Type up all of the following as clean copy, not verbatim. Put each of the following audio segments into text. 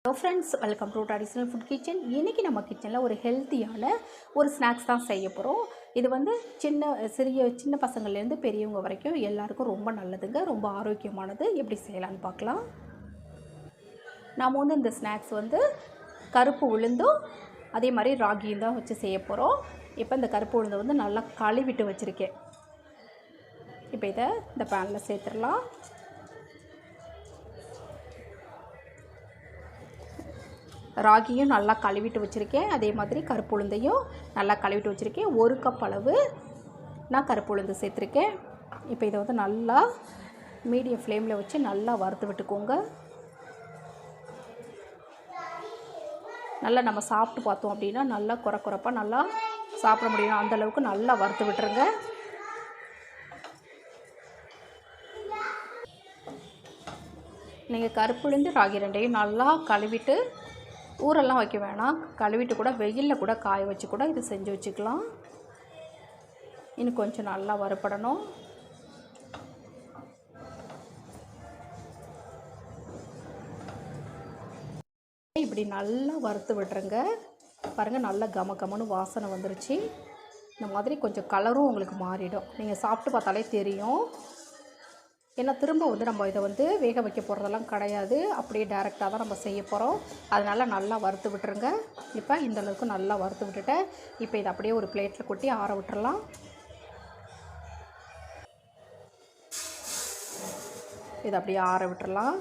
Hello friends, welcome to traditional food kitchen. இன்றைக்கி நம்ம கிச்சனில் ஒரு ஹெல்த்தியான ஒரு ஸ்நாக்ஸ் தான் செய்ய போகிறோம். இது வந்து சின்ன பசங்கள்லேருந்து பெரியவங்க வரைக்கும் எல்லாருக்கும் ரொம்ப நல்லதுங்க, ரொம்ப ஆரோக்கியமானது. எப்படி செய்யலான்னு பார்க்கலாம். நாம் வந்து இந்த ஸ்நாக்ஸ் வந்து கருப்பு உளுந்தும் அதே மாதிரி ராகியும் தான் வச்சு செய்ய போகிறோம். இப்போ இந்த கருப்பு உளுந்தை வந்து நல்லா கழுவிட்டு வச்சுருக்கேன். இப்போ இதை இந்த பேனில் சேர்த்துடலாம். ராகியும் நல்லா கழுவிட்டு வச்சுருக்கேன். அதே மாதிரி கருப்பு உளுந்தையும் நல்லா கழுவிட்டு வச்சுருக்கேன். 1 கப் அளவு நான் கருப்பு உளுந்து சேர்த்துருக்கேன். இப்போ இதை வந்து நல்லா மீடியம் ஃப்ளேமில் வச்சு நல்லா வறுத்து விட்டுக்கோங்க. நல்லா நம்ம சாப்பிட்டு பார்த்தோம் அப்படின்னா நல்லா குறப்பாக நல்லா சாப்பிட முடியும். அந்தளவுக்கு நல்லா வறுத்து விட்டுருங்க. நீங்கள் கருப்பு உளுந்து ராகி ரெண்டையும் நல்லா கழுவிட்டு ஊரெல்லாம் வைக்க வேணாம், கழுவிட்டு கூட வெயிலில் கூட காய வச்சு கூட இது செஞ்சு வச்சுக்கலாம். இன்னும் கொஞ்சம் நல்லா வறுபடணும். இப்படி நல்லா வறுத்து விட்டுருங்க. பாருங்கள், நல்லா கமன்னு வாசனை வந்துருச்சு. இந்த மாதிரி கொஞ்சம் கலரும் உங்களுக்கு மாறிடும். நீங்கள் சாப்பிட்டு பார்த்தாலே தெரியும். ஏன்னா திரும்ப வந்து நம்ம இதை வந்து வேக வைக்க போகிறதெல்லாம் கிடையாது, அப்படியே டைரெக்டாக தான் நம்ம செய்ய போகிறோம். அதனால் நல்லா வறுத்து விட்டுருங்க. இப்போ இந்தளவுக்கு நல்லா வறுத்து விட்டுட்டேன். இப்போ இதை அப்படியே ஒரு பிளேட்டில் கொட்டி ஆற விட்டுறலாம். இதை அப்படியே ஆற விட்டுறலாம்.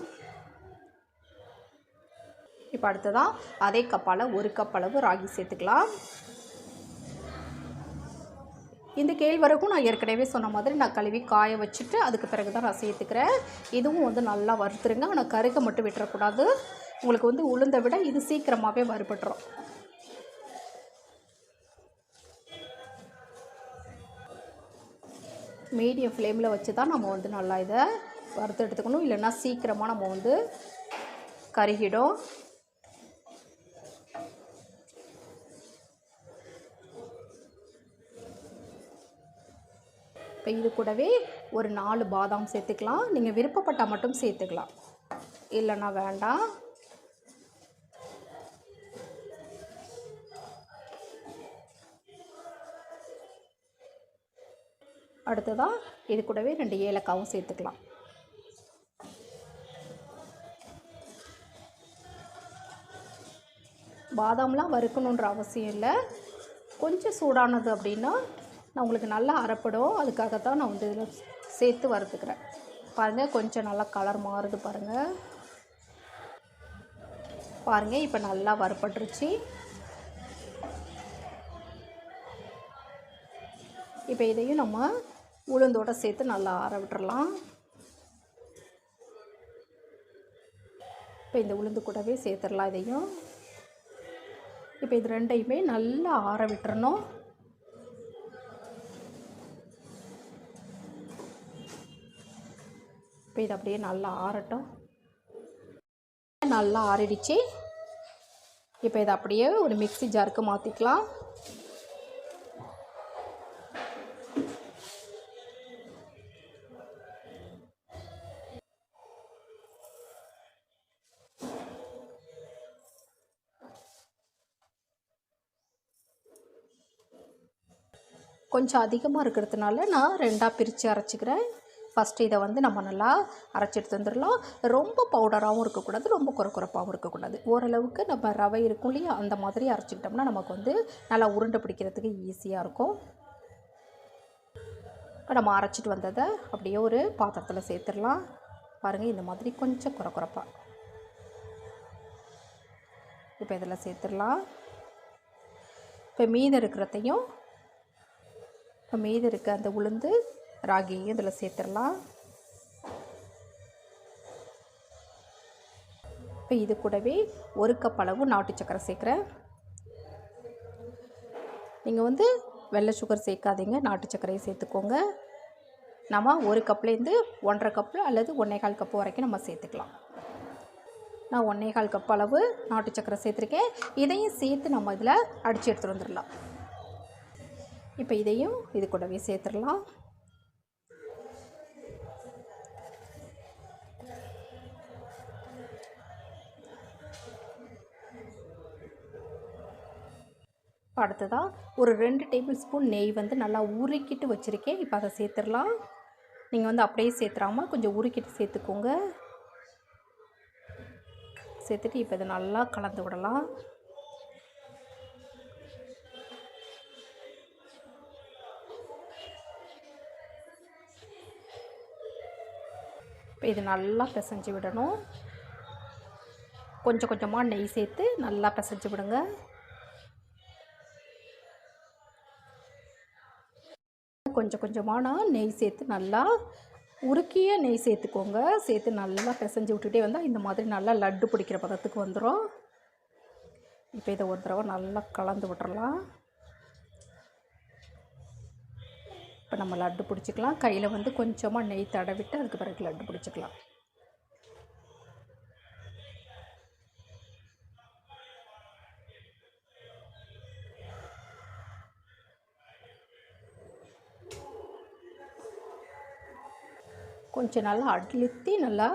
இப்போ அடுத்ததான் அதே கப்பால் 1 கப் அளவு ராகி சேர்த்துக்கலாம். இந்த கேழ்வரகும் நான் ஏற்கனவே சொன்ன மாதிரி நான் கழுவி காய வச்சுட்டு அதுக்கு பிறகு தான் நான் சேர்த்துக்கிறேன். இதுவும் வந்து நல்லா வறுத்துருங்க. ஆனால் கருக மட்டும் விட்டுறக்கூடாது. உங்களுக்கு வந்து உளுந்தை விட இது சீக்கிரமாகவே வறுபட்டுரும். மீடியம் ஃப்ளேமில் வச்சு தான் நம்ம வந்து நல்லா இதை வறுத்து எடுத்துக்கணும். இல்லைன்னா சீக்கிரமாக நம்ம வந்து கருகிடும். இப்போ இது கூடவே ஒரு 4 பாதாம் சேர்த்துக்கலாம். நீங்கள் விருப்பப்பட்டால் மட்டும் சேர்த்துக்கலாம், இல்லைன்னா வேண்டாம். அடுத்ததாக இது கூடவே 2 ஏலக்காவும் சேர்த்துக்கலாம். பாதாம்லாம் வறுக்கணுன்ற அவசியம் இல்லை. கொஞ்சம் சூடானது அப்படின்னா நான் உங்களுக்கு நல்லா அரைப்படும். அதுக்காகத்தான் நான் வந்து இதில் சேர்த்து வறுத்துக்கிறேன். பாருங்கள், கொஞ்சம் நல்லா கலர் மாறுது பாருங்கள். இப்போ நல்லா வறுப்பட்டுருச்சு. இப்போ இதையும் நம்ம உளுந்தோடு சேர்த்து நல்லா ஆற விட்டுறலாம். இப்போ இந்த உளுந்து கூடவே சேர்த்துடலாம் இதையும். இப்போ இது ரெண்டையுமே நல்லா ஆற விட்டுறணும். இப்போ இது அப்படியே நல்லா ஆறட்டும். நல்லா ஆறிடுச்சு. இப்போ இதை அப்படியே ஒரு மிக்ஸி ஜாருக்கு மாற்றிக்கலாம். கொஞ்சம் அதிகமாக இருக்கிறதுனால நான் 2ஆக பிரித்து அரைச்சிக்கிறேன். ஃபஸ்ட்டு இதை வந்து நம்ம நல்லா அரைச்சி எடுத்து வந்துடலாம். ரொம்ப பவுடராகவும் இருக்கக்கூடாது, ரொம்ப குறப்பாகவும் இருக்கக்கூடாது. ஓரளவுக்கு நம்ம ரவை இருக்கும் இல்லையா, அந்த மாதிரி அரைச்சிக்கிட்டோம்னா நமக்கு வந்து நல்லா உருண்டை பிடிக்கிறதுக்கு ஈஸியாக இருக்கும். இப்போ நம்ம அரைச்சிட்டு வந்ததை அப்படியே ஒரு பாத்திரத்தில் சேர்த்துடலாம். பாருங்கள், இந்த மாதிரி கொஞ்சம் குறப்பாக இப்போ இதில் சேர்த்துடலாம். இப்போ மீதம் இருக்கிறதையும் மீதம் இருக்க அந்த உளுந்து ராகியையும் இதில் சேர்த்துடலாம். இப்போ இது கூடவே 1 கப் அளவு நாட்டு சக்கரை சேர்க்குறேன். நீங்கள் வந்து வெள்ளை சுகர் சேர்க்காதீங்க, நாட்டு சக்கரையை சேர்த்துக்கோங்க. நம்ம 1 கப்லேருந்து 1.5 கப்பு அல்லது 1.25 கப்பு வரைக்கும் நம்ம சேர்த்துக்கலாம். நான் 1.25 கப் அளவு நாட்டு சக்கரை சேர்த்துருக்கேன். இதையும் சேர்த்து நம்ம இதில் அடித்து எடுத்துகிட்டு வந்துடலாம். இப்போ இதையும் இது கூடவே சேர்த்துடலாம். இப்போ அடுத்ததாக ஒரு 2 டேபிள் ஸ்பூன் நெய் வந்து நல்லா உருக்கிட்டு வச்சுருக்கேன். இப்போ அதை சேர்த்துடலாம். நீங்கள் வந்து அப்படியே சேர்த்துறாமல் கொஞ்சம் உருக்கிட்டு சேர்த்துக்கோங்க. சேர்த்துட்டு இப்போ இதை நல்லா கலந்து விடலாம். இப்போ இது நல்லா பிசைஞ்சு விடணும். கொஞ்சம் கொஞ்சமாக நெய் சேர்த்து நல்லா பிசைஞ்சு விடுங்க. கொஞ்சம் கொஞ்சமாக நான் நெய் சேர்த்து நல்லா உருக்கிய நெய் சேர்த்துக்கோங்க. சேர்த்து நல்லா பிசைஞ்சு விட்டுட்டே வந்தால் இந்த மாதிரி நல்லா லட்டு பிடிக்கிற பதத்துக்கு வந்துடும். இப்போ இதை ஒரு தடவை நல்லா கலந்து விட்டுறலாம். இப்போ நம்ம லட்டு பிடிச்சிக்கலாம். கையில் வந்து கொஞ்சமாக நெய் தடவிட்டு அதுக்கு பிறகு லட்டு பிடிச்சிக்கலாம். கொஞ்சம் நல்லா அழுத்தி நல்லா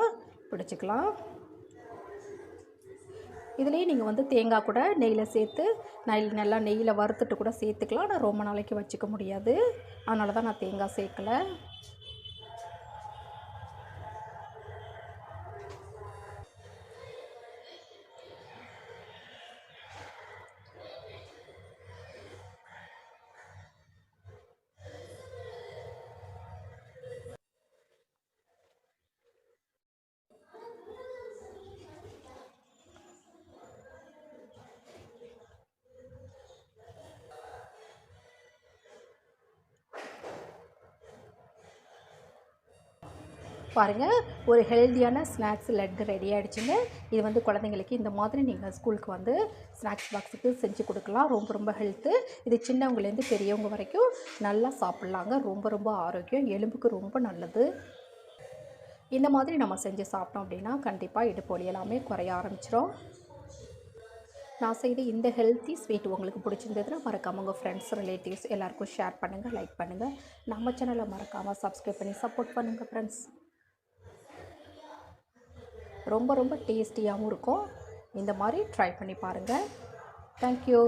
பிடிச்சிக்கலாம். இதுலேயே நீங்கள் வந்து தேங்காய் கூட நெய்யில் சேர்த்து நல்லா நெய்யில் வறுத்துட்டு கூட சேர்த்துக்கலாம். ஆனால் ரொம்ப நாளைக்கு வச்சுக்க முடியாது, அதனால தான் நான் தேங்காய் சேர்க்கலை. பாருங்கள், ஒரு ஹெல்த்தியான ஸ்நாக்ஸ் லட்டு ரெடி ஆகிடுச்சுங்க. இது வந்து குழந்தைங்களுக்கு இந்த மாதிரி நீங்கள் ஸ்கூலுக்கு வந்து ஸ்நாக்ஸ் பாக்ஸுக்கு செஞ்சு கொடுக்கலாம். ரொம்ப ரொம்ப ஹெல்த்து. இது சின்னவங்கலேருந்து பெரியவங்க வரைக்கும் நல்லா சாப்பிட்லாங்க. ரொம்ப ரொம்ப ஆரோக்கியம், எலும்புக்கு ரொம்ப நல்லது. இந்த மாதிரி நம்ம செஞ்சு சாப்பிட்டோம் அப்படின்னா கண்டிப்பாக இடுப்பு வலி எல்லாமே குறைய ஆரம்பிச்சிடும். நான் செய்த இந்த ஹெல்த்தி ஸ்வீட் உங்களுக்கு பிடிச்சிருந்ததுன்னா மறக்காமல் உங்கள் ஃப்ரெண்ட்ஸ் ரிலேட்டிவ்ஸ் எல்லாேருக்கும் ஷேர் பண்ணுங்கள், லைக் பண்ணுங்கள். நம்ம சேனலை மறக்காமல் சப்ஸ்கிரைப் பண்ணி சப்போர்ட் பண்ணுங்கள் ஃப்ரெண்ட்ஸ். ரொம்ப ரொம்ப டேஸ்டியாகவும் இருக்கும். இந்த மாதிரி ட்ரை பண்ணி பாருங்கள். தேங்க்யூ.